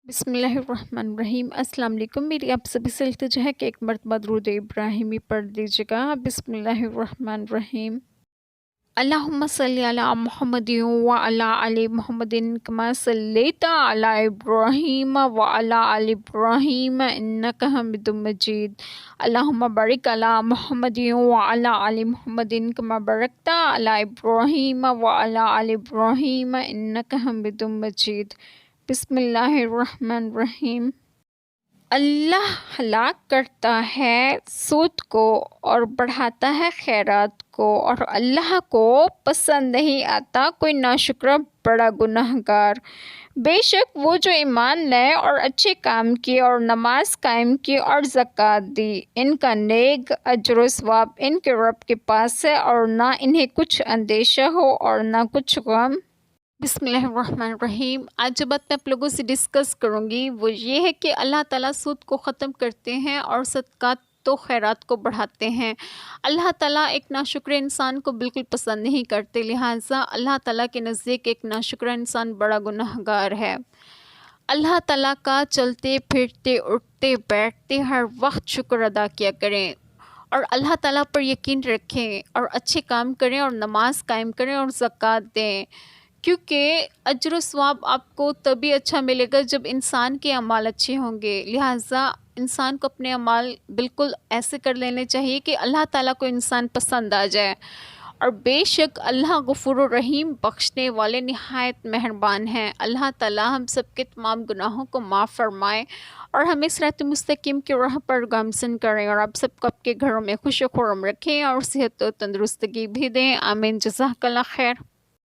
بسم اللہ الرحمن الرحیم۔ السلام علیکم۔ میری آپ سبھی سے التجا ہے کہ ایک مرتبہ درود ابراہیمی پڑھ دیجیے گا۔ بسم اللہ الرحمن الرحیم۔ اللہم صلی علی محمد وعلی آل محمد کما صلیت علی ابراہیم وعلی آل ابراہیم انک حمید مجید۔ اللہم بارک علی محمد وعلی آل محمد کما بارکت علی ابراہیم وعلی آل ابراہیم انک حمید مجید۔ بسم اللہ الرحمن الرحیم۔ اللہ ہلاک کرتا ہے سود کو اور بڑھاتا ہے خیرات کو، اور اللہ کو پسند نہیں آتا کوئی ناشکرا بڑا گنہگار۔ بے شک وہ جو ایمان لائے اور اچھے کام کیے اور نماز قائم کی اور زکوٰۃ دی، ان کا نیک اجر و ثواب ان کے رب کے پاس ہے، اور نہ انہیں کچھ اندیشہ ہو اور نہ کچھ غم۔ بسم اللہ الرحمن الرحیم۔ آج جو بات میں آپ لوگوں سے ڈسکس کروں گی وہ یہ ہے کہ اللہ تعالیٰ سود کو ختم کرتے ہیں اور صدقات تو خیرات کو بڑھاتے ہیں۔ اللہ تعالیٰ ایک ناشکر انسان کو بالکل پسند نہیں کرتے، لہٰذا اللہ تعالیٰ کے نزدیک ایک ناشکر انسان بڑا گنہگار ہے۔ اللہ تعالیٰ کا چلتے پھرتے اٹھتے بیٹھتے ہر وقت شکر ادا کیا کریں، اور اللہ تعالیٰ پر یقین رکھیں اور اچھے کام کریں اور نماز قائم کریں اور زکوٰۃ دیں، کیونکہ اجر و ثواب آپ کو تبھی اچھا ملے گا جب انسان کے اعمال اچھے ہوں گے۔ لہٰذا انسان کو اپنے اعمال بالکل ایسے کر لینے چاہیے کہ اللہ تعالیٰ کو انسان پسند آ جائے، اور بے شک اللہ غفور الرحیم بخشنے والے نہایت مہربان ہیں۔ اللہ تعالیٰ ہم سب کے تمام گناہوں کو معاف فرمائے اور ہمیں صراط مستقیم کی راہ پر گامزن کریں، اور آپ سب کو آپ کے گھروں میں خوش و خرم رکھیں اور صحت و تندرستگی بھی دیں۔ آمین۔ جزاک اللہ خیر۔